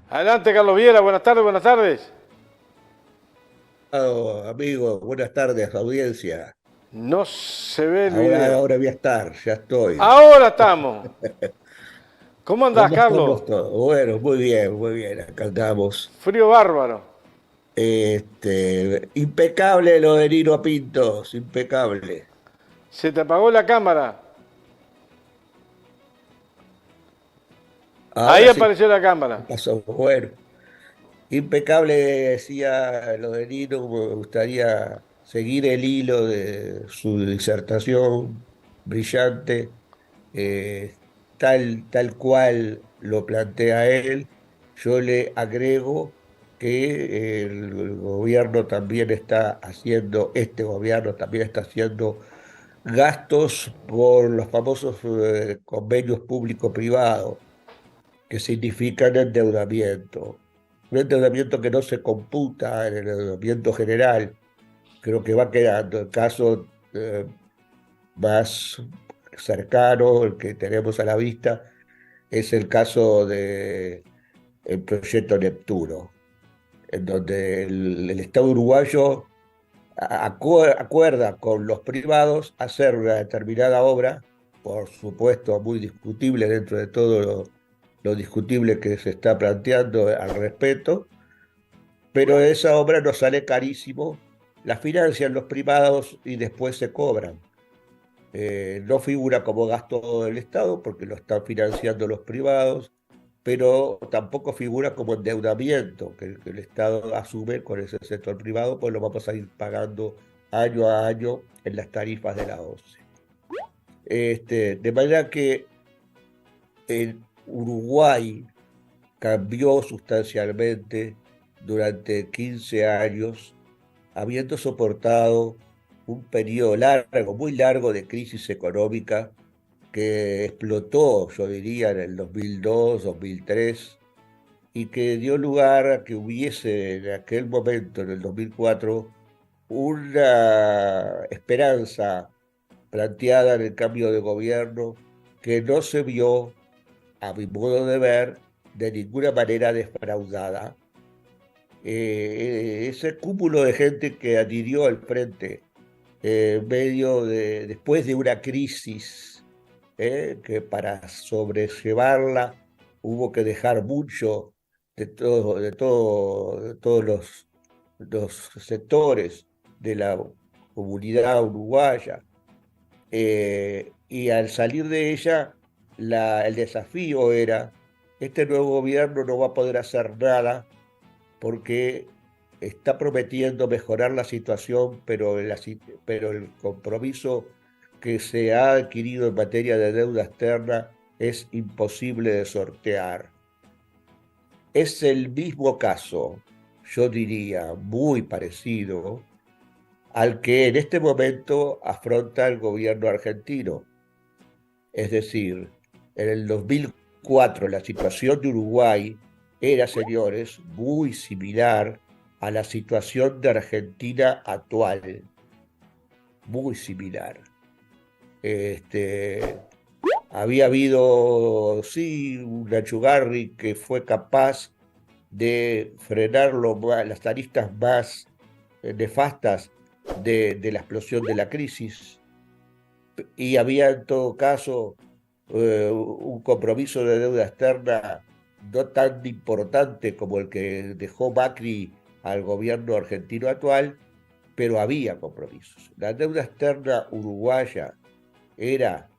Adelante, Carlos Viera, buenas tardes, buenas tardes. Amigo, buenas tardes, audiencia. No se ve el Ahora, video. ahora voy a estar, ya estoy. Ahora estamos. ¿Cómo andás, ¿Cómo Carlos? estamos todos? Bueno, muy bien, acá andamos. Frío bárbaro. Impecable lo de Nino Pintos, impecable. Se te apagó la cámara. Ahí Ahora sí, apareció la ¿qué cámara. pasó? Bueno, impecable decía lo de Nino, me gustaría seguir el hilo de su disertación brillante, eh, tal cual lo plantea él. Yo le agrego que el gobierno también está haciendo, este gobierno también está haciendo gastos por los famosos convenios público-privados, que significan endeudamiento. Un endeudamiento que no se computa en el endeudamiento general. Creo que va quedando el caso más cercano, el que tenemos a la vista, es el caso de el proyecto Neptuno, en donde el Estado uruguayo acuerda con los privados hacer una determinada obra, por supuesto muy discutible dentro de todo lo discutible que se está planteando al respecto, pero esa obra nos sale carísimo, la financian los privados y después se cobran. No figura como gasto del Estado porque lo están financiando los privados, pero tampoco figura como endeudamiento que el Estado asume con ese sector privado, pues lo vamos a ir pagando año a año en las tarifas de la OCE. De manera que en Uruguay cambió sustancialmente durante 15 años, habiendo soportado un periodo largo, muy largo de crisis económica que explotó, yo diría, en el 2002, 2003, y que dio lugar a que hubiese en aquel momento, en el 2004, una esperanza planteada en el cambio de gobierno que no se vio, a mi modo de ver, de ninguna manera defraudada. Ese cúmulo de gente que adhirió al frente después de una crisis, que para sobrellevarla hubo que dejar mucho de todos los sectores de la comunidad uruguaya. Y al salir de ella, el desafío era, este nuevo gobierno no va a poder hacer nada porque está prometiendo mejorar la situación, pero el compromiso que se ha adquirido en materia de deuda externa es imposible de sortear. Es el mismo caso, yo diría, muy parecido al que en este momento afronta el gobierno argentino. Es decir, en el 2004 la situación de Uruguay era, señores, muy similar a la situación de Argentina actual, muy similar. Este, Había habido, sí, un Achugarri que fue capaz de frenar las aristas más nefastas de la explosión de la crisis, y había en todo caso un compromiso de deuda externa no tan importante como el que dejó Macri al gobierno argentino actual, pero había compromisos. La deuda externa uruguaya era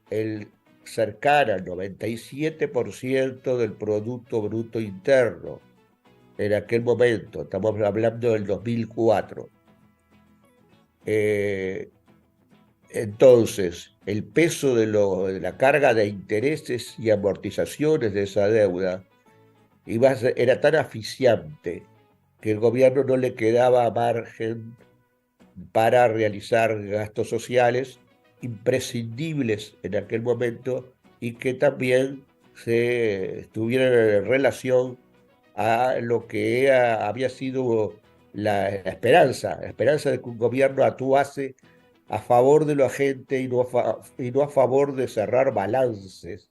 cercana al 97% del Producto Bruto Interno en aquel momento, estamos hablando del 2004. Eh, Entonces, el peso de la carga de intereses y amortizaciones de esa deuda era tan asfixiante que el gobierno no le quedaba margen para realizar gastos sociales imprescindibles en aquel momento y que también se estuvieran en relación a lo que había sido la esperanza de que un gobierno actuase a favor de la gente y no a favor de cerrar balances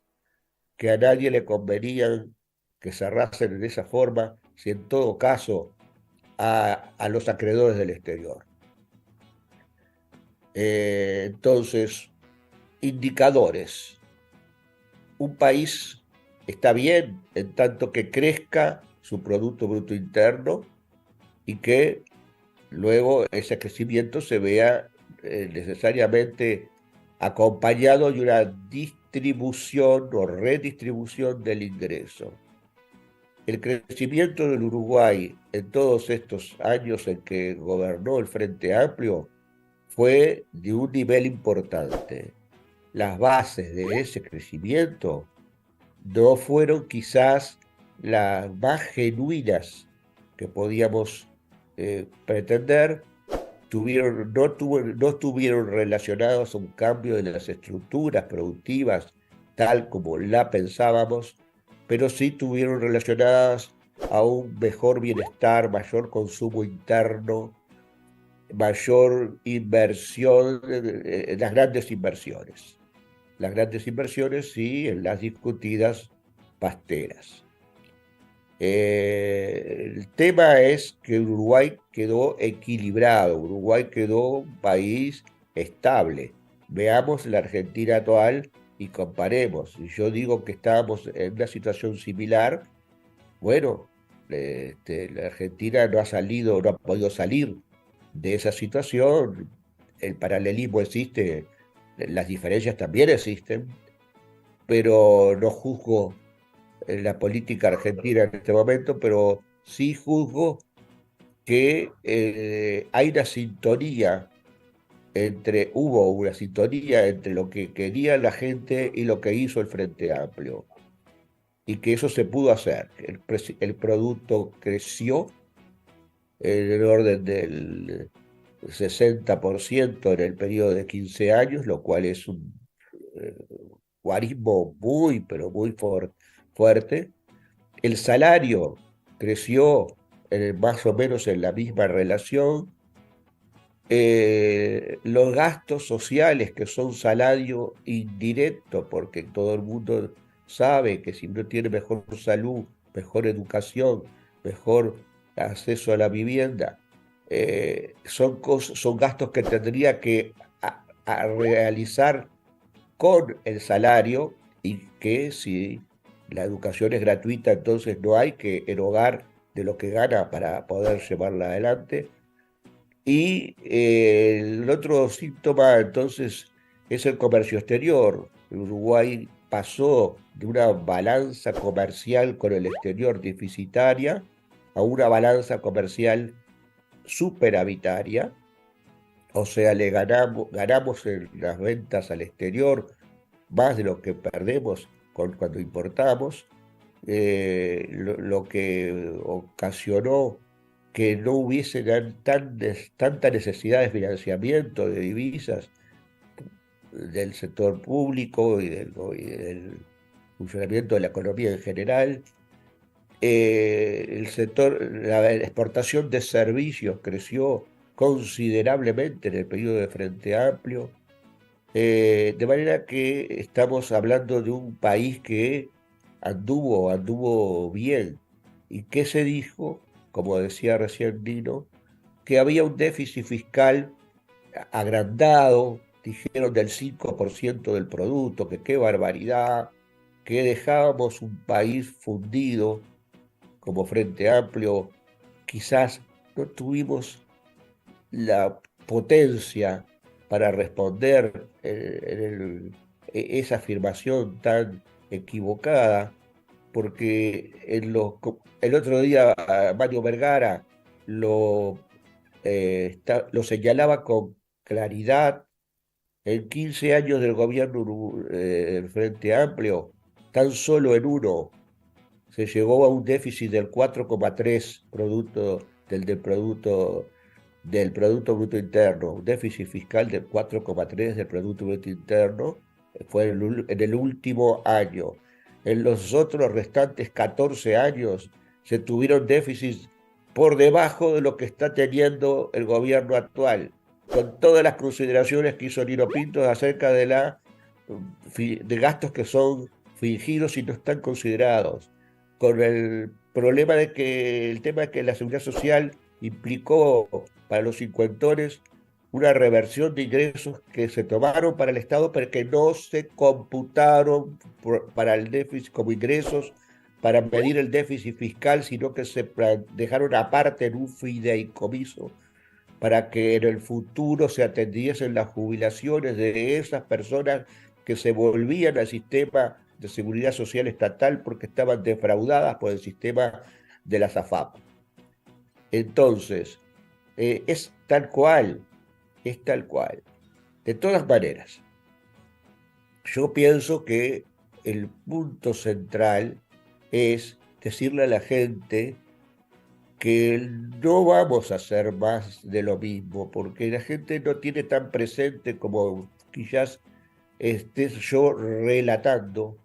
que a nadie le convenían que cerrasen en esa forma, si en todo caso a los acreedores del exterior. Entonces, indicadores. Un país está bien en tanto que crezca su Producto Bruto Interno y que luego ese crecimiento se vea necesariamente acompañado de una distribución o redistribución del ingreso. El crecimiento del Uruguay en todos estos años en que gobernó el Frente Amplio fue de un nivel importante. Las bases de ese crecimiento no fueron quizás las más genuinas que podíamos pretender, no estuvieron relacionados a un cambio de las estructuras productivas tal como la pensábamos, pero sí estuvieron relacionadas a un mejor bienestar, mayor consumo interno, mayor inversión, las grandes inversiones y en las discutidas pasteras. El tema es que Uruguay quedó equilibrado, Uruguay quedó un país estable. Veamos la Argentina actual y comparemos. Si yo digo que estábamos en una situación similar, bueno, la Argentina no ha podido salir de esa situación. El paralelismo existe, las diferencias también existen, pero no juzgo la política argentina en este momento, pero sí juzgo que hubo una sintonía entre lo que quería la gente y lo que hizo el Frente Amplio, y que eso se pudo hacer. El producto creció en el orden del 60% en el periodo de 15 años, lo cual es un eh, guarismo muy, pero muy fuerte. El salario creció más o menos en la misma relación. Los gastos sociales, que son salario indirecto, porque todo el mundo sabe que si uno tiene mejor salud, mejor educación, mejor acceso a la vivienda, son gastos que tendría que a realizar con el salario, y que si la educación es gratuita, entonces no hay que erogar de lo que gana para poder llevarla adelante. Y el otro síntoma, entonces, es el comercio exterior. Uruguay pasó de una balanza comercial con el exterior deficitaria a una balanza comercial superavitaria, o sea, ganamos en las ventas al exterior más de lo que perdemos cuando importamos, lo que ocasionó que no hubiese tanta necesidad de financiamiento de divisas del sector público y del funcionamiento de la economía en general. La exportación de servicios creció considerablemente en el periodo de Frente Amplio. De manera que estamos hablando de un país que anduvo bien. ¿Y qué se dijo? Como decía recién Nino, que había un déficit fiscal agrandado, dijeron del 5% del producto, que qué barbaridad, que dejábamos un país fundido como Frente Amplio. Quizás no tuvimos la potencia para responder esa afirmación tan equivocada, porque el otro día Mario Vergara lo señalaba con claridad. En 15 años del gobierno del Frente Amplio, tan solo en uno se llegó a un déficit del 4,3 del Producto Bruto Interno, un déficit fiscal del 4,3 del Producto Bruto Interno, fue en el último año. En los otros restantes 14 años se tuvieron déficits por debajo de lo que está teniendo el gobierno actual, con todas las consideraciones que hizo Nino Pinto acerca de gastos que son fingidos y no están considerados. con el problema de que el tema de que la seguridad social implicó para los cincuentones una reversión de ingresos que se tomaron para el Estado, pero que no se computaron para el déficit como ingresos para medir el déficit fiscal, sino que se dejaron aparte en un fideicomiso para que en el futuro se atendiesen las jubilaciones de esas personas que se volvían al sistema de seguridad social estatal porque estaban defraudadas por el sistema de la SAFAP. Entonces, es tal cual, es tal cual. De todas maneras, yo pienso que el punto central es decirle a la gente que no vamos a hacer más de lo mismo, porque la gente no tiene tan presente como quizás estés yo relatando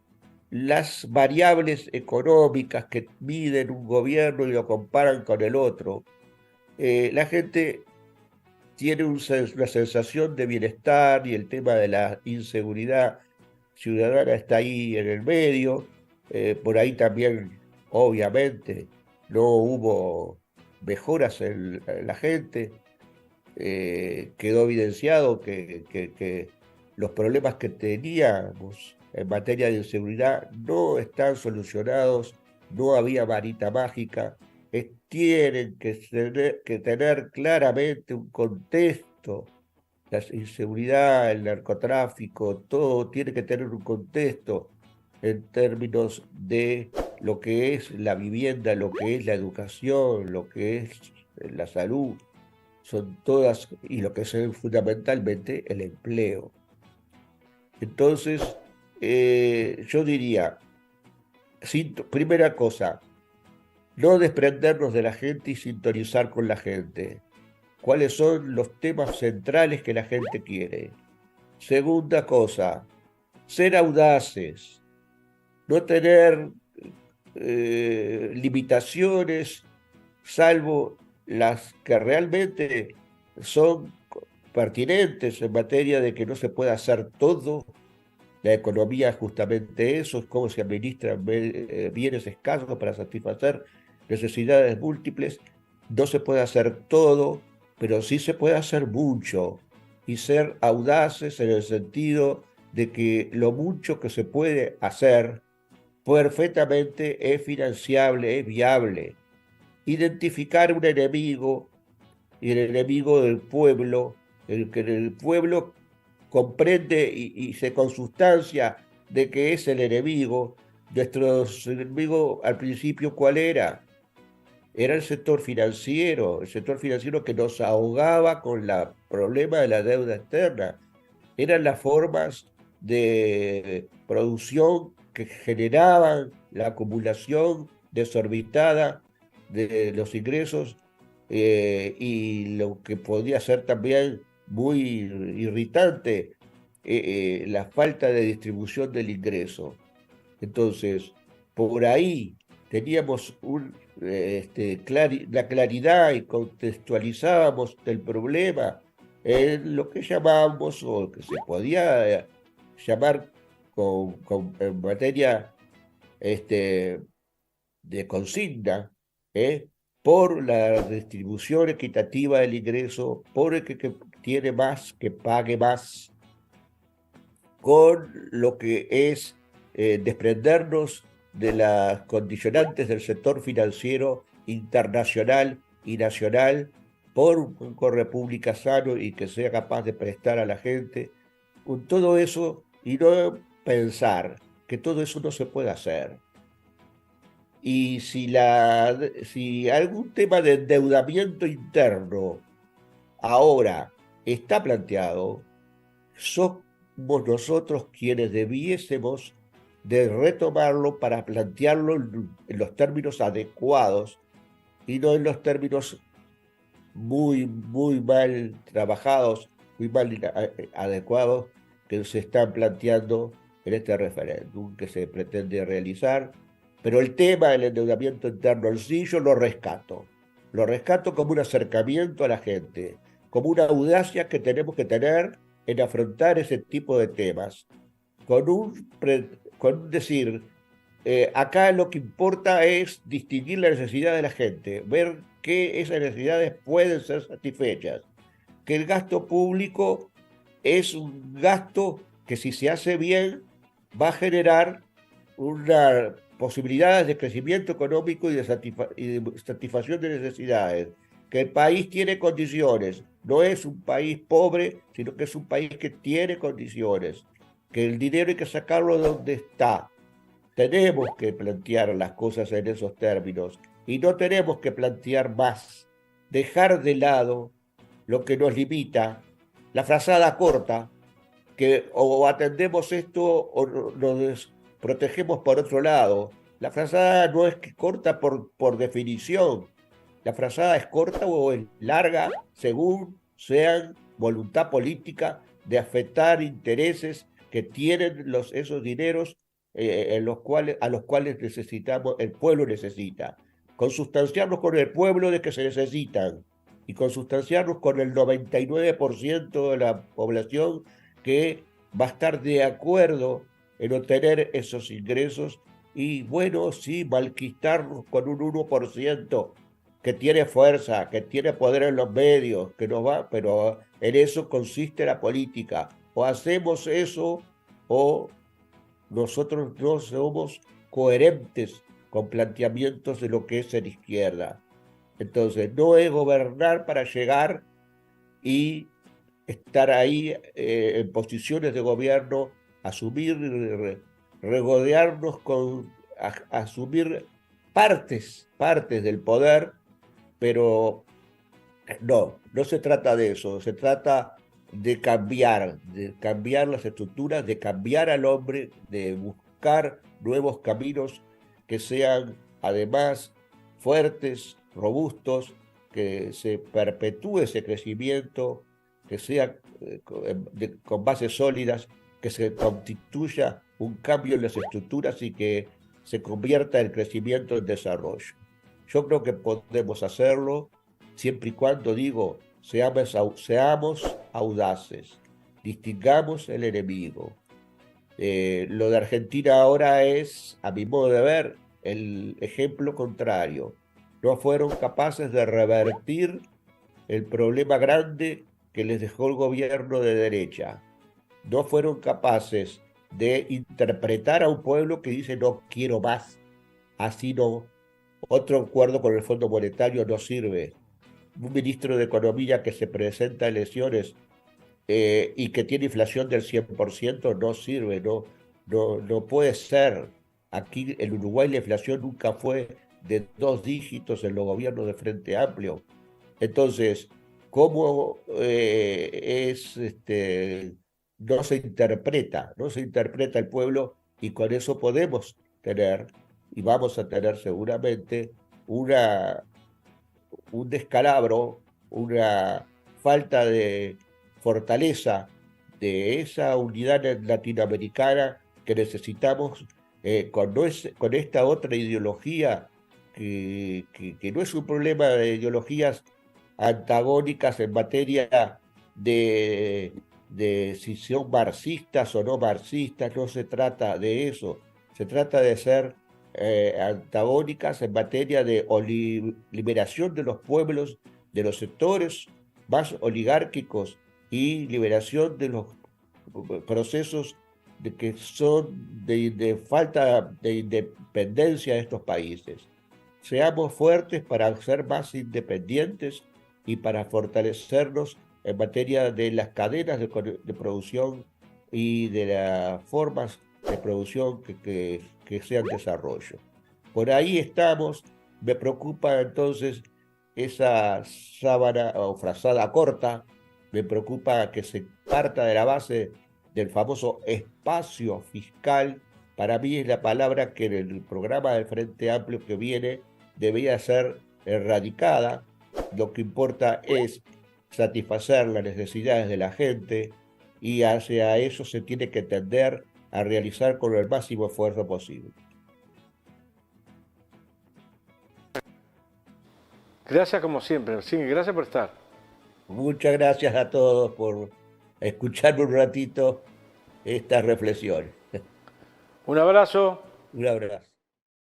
las variables económicas que miden un gobierno y lo comparan con el otro. La gente tiene una sensación de bienestar y el tema de la inseguridad ciudadana está ahí en el medio. Por ahí también, obviamente, no hubo mejoras en la gente. Quedó evidenciado que los problemas que teníamos en materia de inseguridad no están solucionados, no había varita mágica, tienen que tener claramente un contexto, la inseguridad, el narcotráfico, todo tiene que tener un contexto en términos de lo que es la vivienda, lo que es la educación, lo que es la salud, son todas, y lo que es fundamentalmente el empleo. Entonces, yo diría, primera cosa, no desprendernos de la gente y sintonizar con la gente. ¿Cuáles son los temas centrales que la gente quiere? Segunda cosa, ser audaces, no tener limitaciones, salvo las que realmente son pertinentes en materia de que no se puede hacer todo. La economía es justamente eso, es cómo se administran bienes escasos para satisfacer necesidades múltiples. No se puede hacer todo, pero sí se puede hacer mucho y ser audaces en el sentido de que lo mucho que se puede hacer perfectamente es financiable, es viable. Identificar un enemigo y el enemigo del pueblo, el que el pueblo comprende y se consustancia de que es el enemigo. Nuestro enemigo al principio, ¿cuál era? Era el sector financiero que nos ahogaba con el problema de la deuda externa. Eran las formas de producción que generaban la acumulación desorbitada de los ingresos y lo que podía ser también muy irritante, la falta de distribución del ingreso. Entonces, por ahí teníamos la claridad y contextualizábamos el problema en lo que llamamos o que se podía llamar en materia este, de consigna, ¿eh? Por la distribución equitativa del ingreso, por el que tiene más, que pague más, con lo que es desprendernos de las condicionantes del sector financiero internacional y nacional por un Banco República sano y que sea capaz de prestar a la gente, con todo eso y no pensar que todo eso no se puede hacer. Y si algún tema de endeudamiento interno ahora está planteado, somos nosotros quienes debiésemos de retomarlo para plantearlo en los términos adecuados y no en los términos muy mal trabajados, muy mal adecuados que se están planteando en este referéndum que se pretende realizar. Pero el tema del endeudamiento interno en sí yo lo rescato como un acercamiento a la gente, como una audacia que tenemos que tener en afrontar ese tipo de temas, con un decir, acá lo que importa es distinguir la necesidad de la gente, ver que esas necesidades pueden ser satisfechas, que el gasto público es un gasto que si se hace bien va a generar una posibilidad de crecimiento económico y de satisfacción de necesidades, que el país tiene condiciones, no es un país pobre, sino que es un país que tiene condiciones, que el dinero hay que sacarlo de donde está. Tenemos que plantear las cosas en esos términos y no tenemos que plantear más, dejar de lado lo que nos limita, la frazada corta, que o atendemos esto o nos protegemos por otro lado. La frazada no es que corta por definición, la frazada es corta o es larga según sean voluntad política de afectar intereses que tienen esos dineros a los cuales necesitamos, el pueblo necesita. Consustanciarnos con el pueblo de que se necesitan y consustanciarnos con el 99% de la población que va a estar de acuerdo en obtener esos ingresos y bueno, sí, malquistarnos con un 1% que tiene fuerza, que tiene poder en los medios, que nos va, pero en eso consiste la política. O hacemos eso o nosotros no somos coherentes con planteamientos de lo que es en izquierda. Entonces, no es gobernar para llegar y estar ahí en posiciones de gobierno, asumir, regodearnos asumir partes del poder, pero no se trata de eso, se trata de cambiar las estructuras, de cambiar al hombre, de buscar nuevos caminos que sean además fuertes, robustos, que se perpetúe ese crecimiento, que sea con bases sólidas, que se constituya un cambio en las estructuras y que se convierta el crecimiento en desarrollo. Yo creo que podemos hacerlo siempre y cuando, digo, seamos audaces, distingamos el enemigo. Lo de Argentina ahora es, a mi modo de ver, el ejemplo contrario. No fueron capaces de revertir el problema grande que les dejó el gobierno de derecha. No fueron capaces de interpretar a un pueblo que dice no quiero más, así no. Otro acuerdo con el Fondo Monetario no sirve. Un ministro de Economía que se presenta a elecciones y que tiene inflación del 100% no sirve, no puede ser. Aquí en Uruguay la inflación nunca fue de 2 dígitos en los gobiernos de Frente Amplio. Entonces, ¿cómo no se interpreta el pueblo y con eso podemos tener, y vamos a tener seguramente, un descalabro, una falta de fortaleza de esa unidad latinoamericana que necesitamos con esta otra ideología que no es un problema de ideologías antagónicas en materia de si son marxistas o no marxistas, no se trata de eso, se trata de ser antagónicas en materia de liberación de los pueblos, de los sectores más oligárquicos y liberación de los procesos que son de falta de independencia de estos países. Seamos fuertes para ser más independientes y para fortalecernos en materia de las cadenas de producción y de las formas de producción que sean desarrollo. Por ahí estamos, me preocupa entonces esa sábana o frazada corta, me preocupa que se parta de la base del famoso espacio fiscal. Para mí es la palabra que en el programa del Frente Amplio que viene debería ser erradicada. Lo que importa es satisfacer las necesidades de la gente y hacia eso se tiene que tender a realizar con el máximo esfuerzo posible. Gracias como siempre. Sí, gracias por estar. Muchas gracias a todos por escuchar un ratito estas reflexiones. Un abrazo. Un abrazo.